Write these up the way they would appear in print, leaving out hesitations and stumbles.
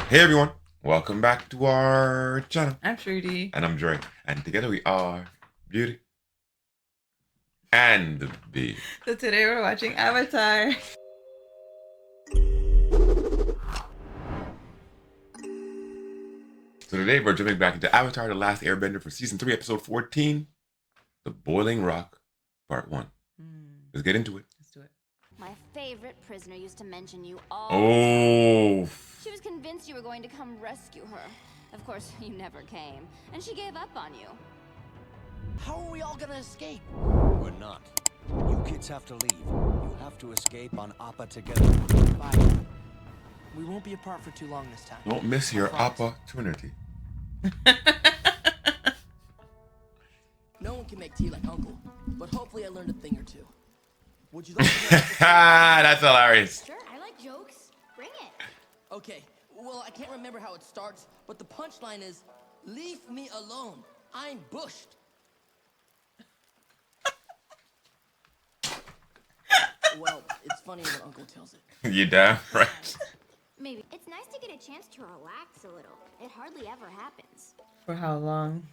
Hey everyone, welcome back to our channel. I'm Shruti. And I'm Dre. And together we are Beauty and the Beast. So today we're watching Avatar. So today we're jumping back into Avatar, The Last Airbender for Season 3, Episode 14, The Boiling Rock, Part 1. Let's get into it. Let's do it. My favorite prisoner used to mention you all Oh. the time. She was convinced you were going to come rescue her. Of course, you never came, and she gave up on you. How are we all gonna escape? We're not. You kids have to leave. You have to escape on Appa together. Bye. We won't be apart for too long this time. Don't miss your opportunity. No one can make tea like Uncle, but hopefully I learned a thing or two. Would you like to know? That's hilarious. Sure, I like jokes. Bring it. Okay, well, I can't remember how it starts, but the punchline is, leave me alone. I'm bushed. Well, it's funny when Uncle tells it. You damn right. Maybe. It's nice to get a chance to relax a little. It hardly ever happens. For how long?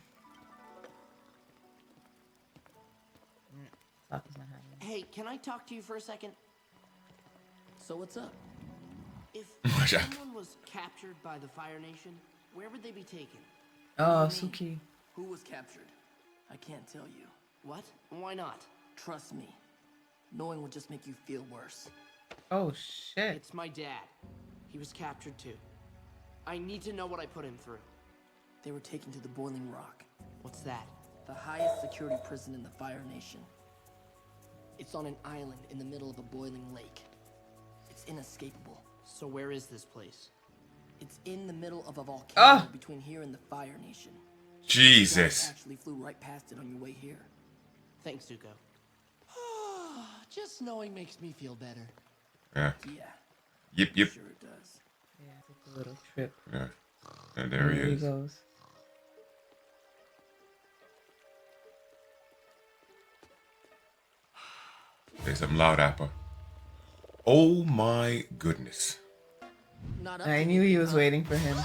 Sokka's not having it. Hey, can I talk to you for a second? So what's up? If What's up? someone was captured by the Fire Nation, where would they be taken? Oh, What do you mean? Suki. Who was captured? I can't tell you. What? Why not? Trust me. Knowing will just make you feel worse. Oh shit. It's my dad. He was captured too. I need to know what I put him through. They were taken to the Boiling Rock, What's that? the highest security prison in the Fire Nation. It's on an island in the middle of a boiling lake. It's inescapable. So where is this place? It's in the middle of a volcano Ah! between here and the Fire Nation. You Jesus. actually flew right past it on your way here. Thanks, Zuko. Just knowing makes me feel better. Yeah. Yeah, Yep, yep. sure it does. Yeah, it's a little trip. Yeah. And there he is. goes. Say something loud, Appa. Oh my goodness. Not up I to knew me, he was huh? waiting for him.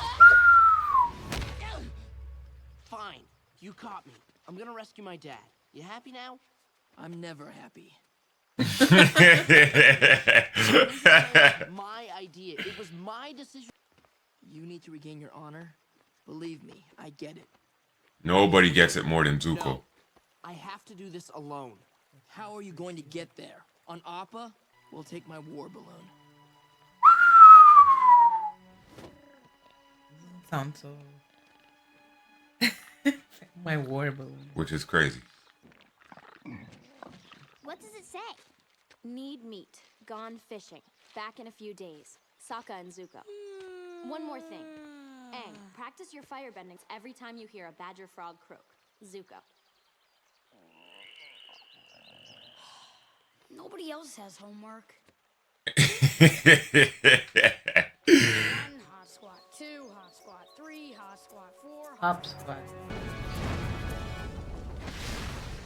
Fine. You caught me. I'm gonna rescue my dad. You happy now? I'm never happy. My idea. It was my decision. You need to regain your honor. Believe me, I get it. Nobody gets it more than Zuko. No. I have to do this alone. How are you going to get there? On Appa? We'll take my war balloon. Sounds so. My war balloon. Which is crazy. What does it say? Need meat. Gone fishing. Back in a few days. Sokka and Zuko. One more thing. Aang, practice your firebendings every time you hear a badger frog croak. Zuko. Nobody else has homework. One hot squat, two hot squat, three hot squat, four hot Hop squat.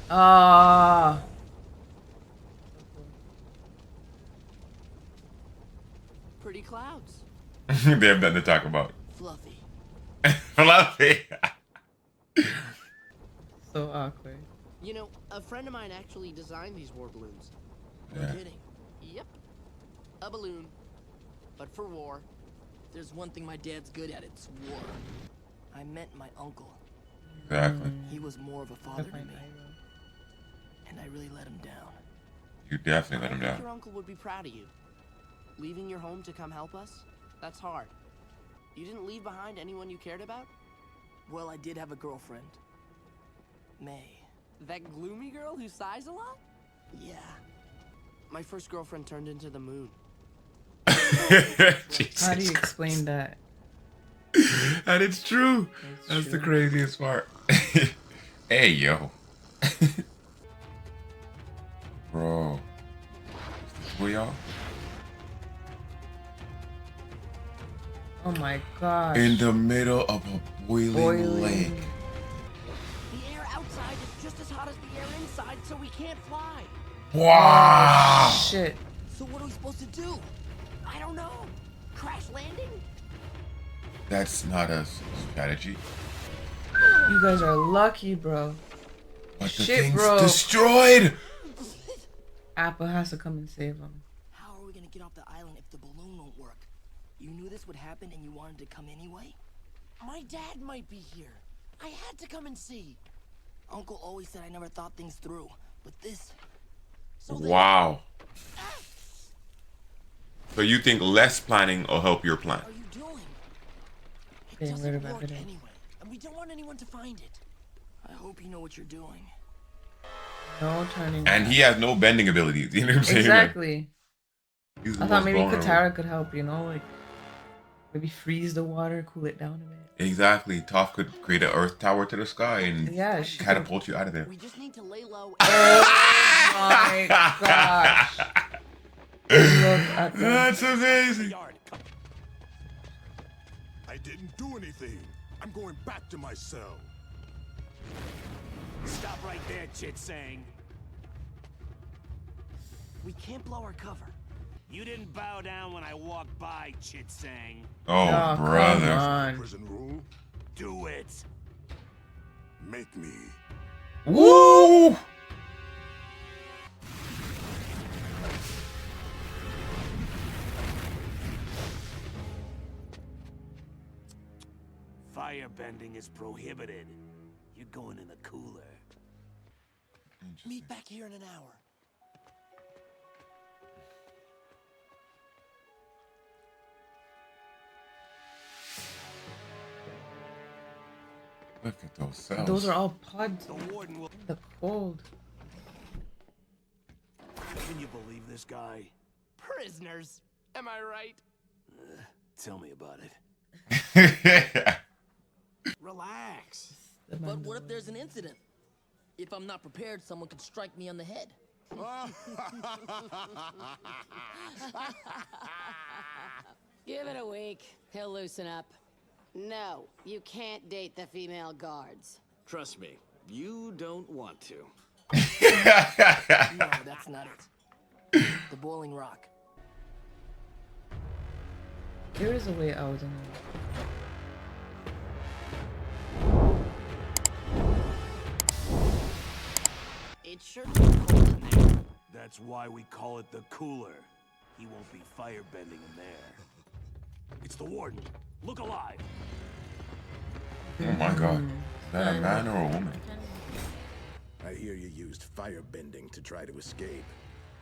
Ah. Pretty clouds. They have nothing to talk about. Fluffy. Fluffy. So awkward. You know, a friend of mine actually designed these war balloons. No Yeah. kidding. Yep. A balloon. But for war. There's one thing my dad's good at, it's war. I meant my uncle. Exactly. He was more of a father That's to my me, idol. and I really let him down. You definitely let him I think down. your uncle would be proud of you. Leaving your home to come help us? That's hard. You didn't leave behind anyone you cared about? Well, I did have a girlfriend. May. That gloomy girl who sighs a lot? Yeah. My first girlfriend turned into the moon. Jesus How do you Christ. explain that? And it's true. It's That's the true. craziest part. Hey, yo. Bro. Is this where y'all? Oh my gosh. In the middle of a boiling lake. The air outside is just as hot as the air inside, so we can't fly. Wow. Shit. So what are we supposed to do? I don't know. Crash landing? That's not a strategy. You guys are lucky, bro. But the Shit, thing's bro. destroyed. Apple has to come and save him. How are we gonna get off the island if the balloon won't work? You knew this would happen and you wanted to come anyway? My dad might be here. I had to come and see. Uncle always said I never thought things through, but this... Wow. So you think less planning will help your plan? What are you doing? It Getting rid doesn't of work evidence. anyway, and we don't want anyone to find it. I hope you know what you're doing. No turning. And back. he has no bending abilities. You know what I'm saying? Exactly. He's the I thought most maybe vulnerable. Katara could help, you know, like maybe freeze the water, cool it down a bit. Exactly. Toph could create an earth tower to the sky and Yeah, she could. catapult you out of there. We just need to lay low. Oh my gosh. Look at that. That's amazing. I didn't do anything. I'm going back to my cell. Stop right there, Chit-Sang. We can't blow our cover. You didn't bow down when I walked by, Chit-Sang. Oh, Oh, brother. come on. Prison rule, Do it. make me. Woo! Firebending is prohibited. You're going in the cooler. Meet back here in an hour. Look at those cells. Those are all pods. The warden will... The cold. Can you believe this guy? Prisoners. Am I right? Tell me about it. Relax. The But man- what if there's an incident? If I'm not prepared, someone could strike me on the head. Give it a week. He'll loosen up. No, you can't date the female guards. Trust me, you don't want to. No, that's not it. The boiling rock. There is a way out. In It sure is cold in there. That's why we call it the cooler. He won't be firebending in there. It's the warden. Look alive. Oh my god. Is that a man or a woman? I hear you used firebending to try to escape.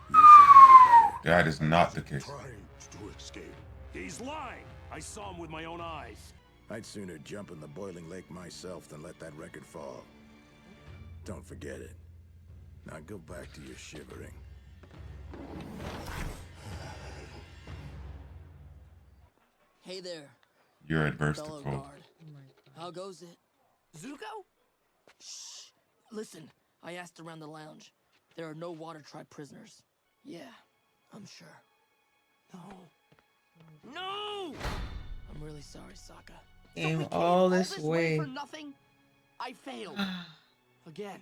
You should know better. That is not the case. Trying to escape. He's lying. I saw him with my own eyes. I'd sooner jump in the boiling lake myself than let that record fall. Don't forget it. Now go back to your shivering. Hey there, You're adverse to fellow cold. guard. How goes it? Zuko? Shh. Listen, I asked around the lounge. There are no Water Tribe prisoners. Yeah, I'm sure. No! I'm really sorry, Sokka. Came all this way. for nothing? I failed. Again.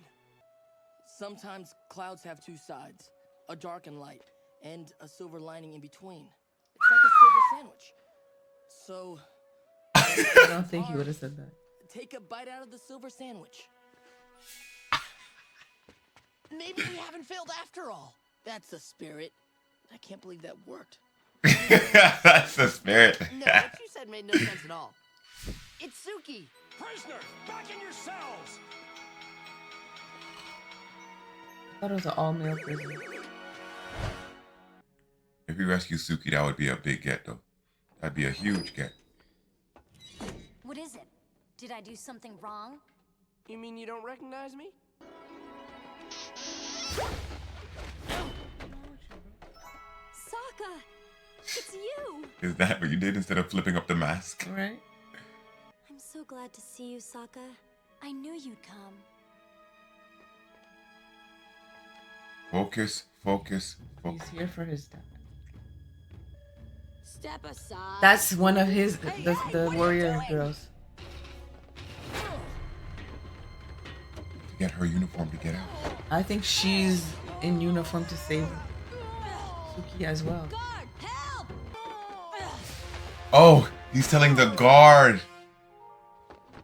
Sometimes clouds have two sides, a dark and light, and a silver lining in between. It's like a silver sandwich. So, I don't think he would have said that. take a bite out of the silver sandwich. Maybe we haven't failed after all. That's the spirit. I can't believe that worked. That's the spirit. No, what you said made no sense at all. It's Suki. Prisoners, back in your cells. I thought it was an all-male prison. If we rescue Suki, that would be a big get, though. That'd be a huge get. What is it? Did I do something wrong? You mean you don't recognize me? Sokka! It's you! Is that what you did instead of flipping up the mask? All right. I'm so glad to see you, Sokka. I knew you'd come. Focus, focus, He's focus. here for his dad. Step aside. That's one of his, the warrior girls. Get her uniform to get out. I think she's in uniform to save Suki as well. Guard, help! Oh, He's telling the guard.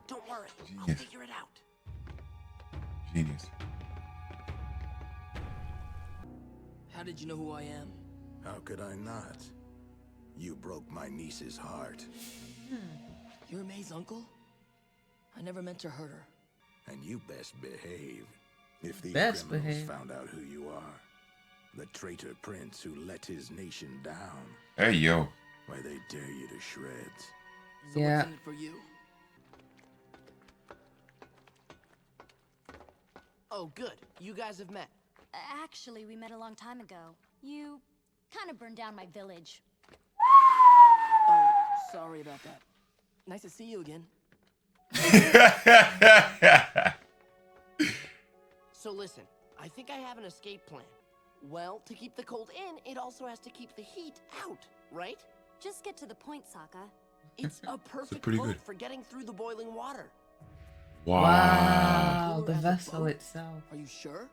Don't worry, I'll Genius. figure it out. Genius. How did you know who I am? How could I not? You broke my niece's heart. You're May's uncle? I never meant to hurt her. And you best behave. If these Best criminals behave. found out who you are, the traitor prince who let his nation down, Hey, yo. why they tear you to shreds. So Yeah. what's in it for you? Oh, good. You guys have met. Actually, we met a long time ago. You kind of burned down my village. Oh, sorry about that. Nice to see you again. So listen, I think I have an escape plan. Well, to keep the cold in, it also has to keep the heat out, right? Just get to the point, Sokka. It's a perfect pretty boat good. for getting through the boiling water. Wow. Wow, Cooler the as a vessel boat? itself. Are you sure?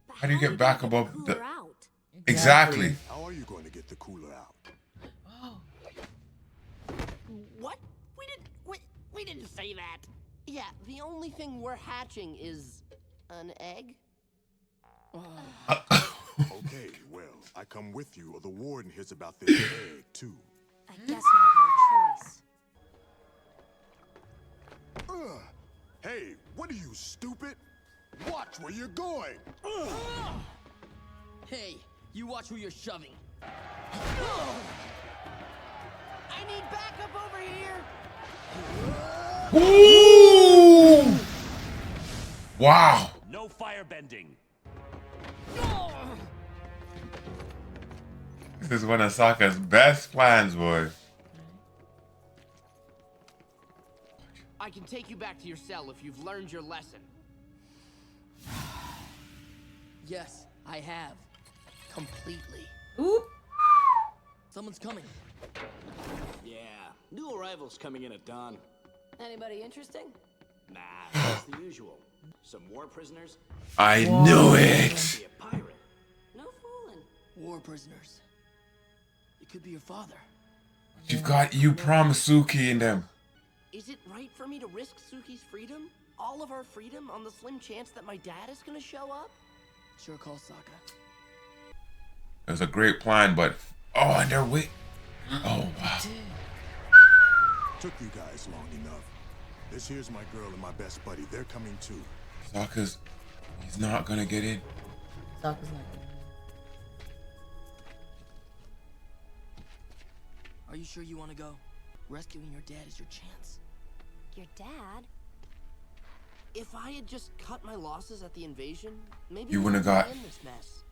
But How do you get back gonna above cooler the- out? Exactly. How are you going to get the cooler out? Oh, What? We didn't say that. Yeah, the only thing we're hatching is an egg. Okay, well, I come with you or the warden hears about this egg, too. I guess you have no choice. Hey, what are you, stupid? Watch where you're going! Hey, you watch who you're shoving. I need backup over here. Ooh! Wow. No firebending. This is one of Sokka's best plans, boy. I can take you back to your cell if you've learned your lesson. Yes, I have. Completely. oop. Someone's coming. Yeah, new arrivals coming in at dawn. Anybody interesting? Nah, that's the usual. Some war prisoners, I knew it. be a pirate. No fooling. War prisoners. It could be your father. You've got you promised Suki and them. Is it right for me to risk Suki's freedom? All of our freedom on the slim chance that my dad is gonna show up? Sure call Sokka. It was a great plan, but oh, and they're wait. Oh wow. Took you guys long enough. This here's my girl and my best buddy. They're coming too. Sokka's, he's not gonna get in. Sokka's not good. Are you sure you want to go? Rescuing your dad is your chance. Your dad? If I had just cut my losses at the invasion, maybe You we wouldn't wouldn't have be in this mess.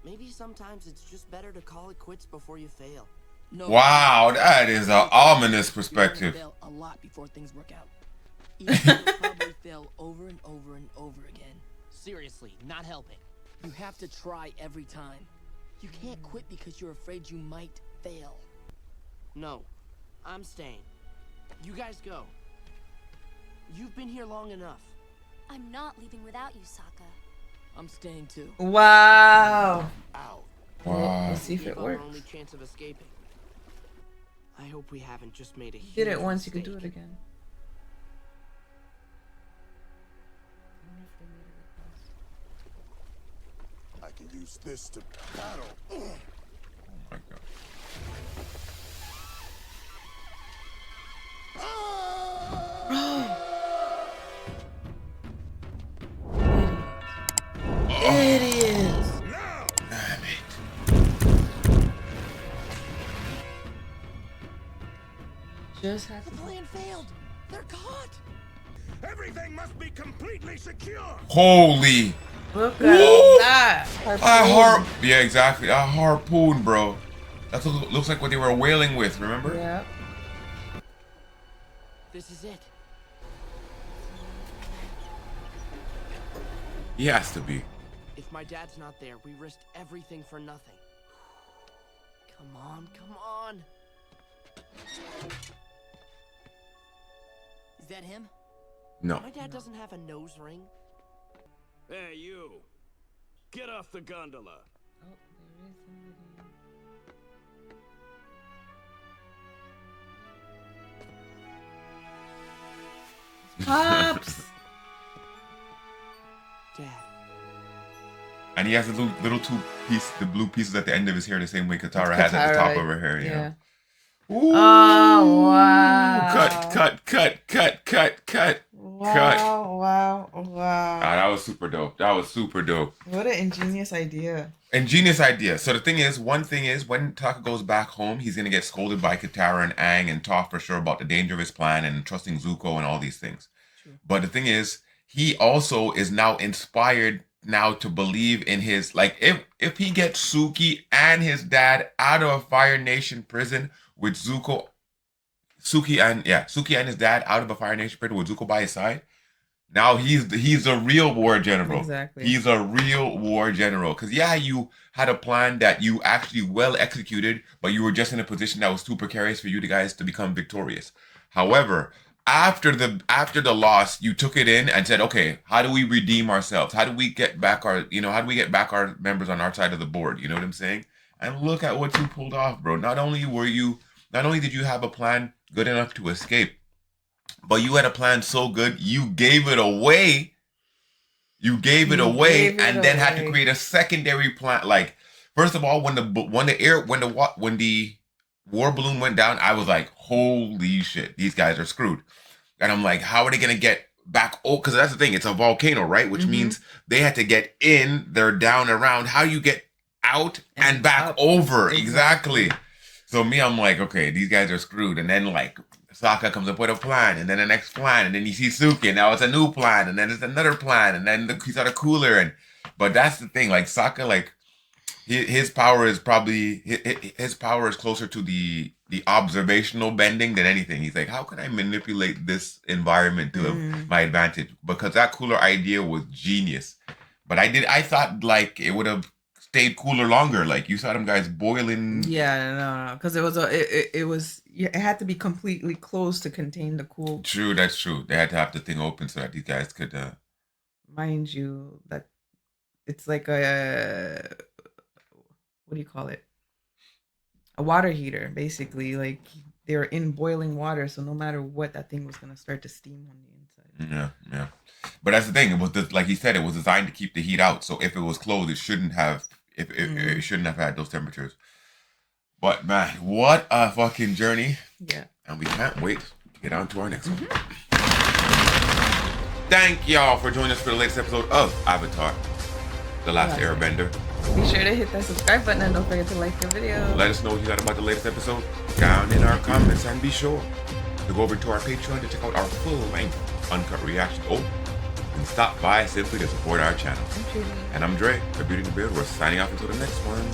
Maybe sometimes it's just better to call it quits before you fail. No. Wow, that is an ominous You're gonna perspective. fail a lot before things work out. You'll probably fail over and over and over again. Seriously, not helping. You have to try every time. You can't quit because you're afraid you might fail. No, I'm staying. You guys go. You've been here long enough. I'm not leaving without you, Sokka. I'm staying too. Wow. Out. Wow. Let's see if Gave it up works. our only chance of escaping. I hope we haven't just made a huge Did it once, you can do it mistake. again. I can use this to battle. Oh my God. Idiots. Now! Damn it. Just have The to. plan failed. They're caught. Everything must be completely secure! Holy. Look at Woo! that. Yeah, exactly. A harpoon, bro. That looks like what they were whaling with, remember? Yeah. This is it. He has to be. If my dad's not there, we risked everything for nothing. Come on, come on. Is that him? No. My dad doesn't have a nose ring. Hey, you. Get off the gondola. Oh, there is somebody. Pops. Dad. And he has the little the blue pieces at the end of his hair, the same way Katara has at the top of her hair. Yeah. Ooh, oh wow! Cut. Wow! Ah, that was super dope. What an ingenious idea. So the thing is, one thing is, when Taka goes back home, he's gonna get scolded by Katara and Aang and Toph for sure about the danger of his plan and trusting Zuko and all these things. True. But the thing is, he also is now inspired now to believe in his, like, if he gets Suki and his dad out of a Fire Nation prison with Suki and his dad out of a Fire Nation prison with Zuko by his side. Now he's a real war general. Exactly. He's a real war general. Because you had a plan that you actually well executed, but you were just in a position that was too precarious for you guys to become victorious. However, after the loss, you took it in and said, okay, how do we redeem ourselves? How do we get back our members on our side of the board? You know what I'm saying? And look at what you pulled off, bro. Not only did you have a plan good enough to escape, but you had a plan so good, you gave it away. You gave it away, and then had to create a secondary plan. Like, first of all, when the war balloon went down, I was like, holy shit, these guys are screwed. And I'm like, how are they gonna get back? Oh, because that's the thing, it's a volcano, right? Which means they had to get in, they're down around. How you get out and back up. Over? Exactly. So I'm like, okay, these guys are screwed. And then like Sokka comes up with a plan, and then the next plan, and then you see Suki, and now it's a new plan, and then it's another plan, and then he's got a cooler. But that's the thing, like Sokka, like his power is closer to the observational bending than anything. He's like, how can I manipulate this environment to my advantage? Because that cooler idea was genius. But I thought like it would have stayed cooler longer. Like you saw them guys boiling. Yeah, no, because it had to be completely closed to contain the cool. True, that's true. They had to have the thing open so that these guys could. Mind you, that it's like a, what do you call it? A water heater, basically. Like they're in boiling water, so no matter what, that thing was gonna start to steam on the inside. Yeah. But that's the thing. It was like he said, it was designed to keep the heat out. So if it was closed, it shouldn't have. It shouldn't have had those temperatures. But man, what a fucking journey! Yeah. And we can't wait to get on to our next one. Thank y'all for joining us for the latest episode of Avatar: The Last Airbender. Be sure to hit that subscribe button and don't forget to like the video. Let us know what you thought about the latest episode down in our comments, and be sure to go over to our Patreon to check out our full-length uncut reaction. And stop by simply to support our channel. And I'm Dre, the Beauty and the Beard. We're signing off until the next one.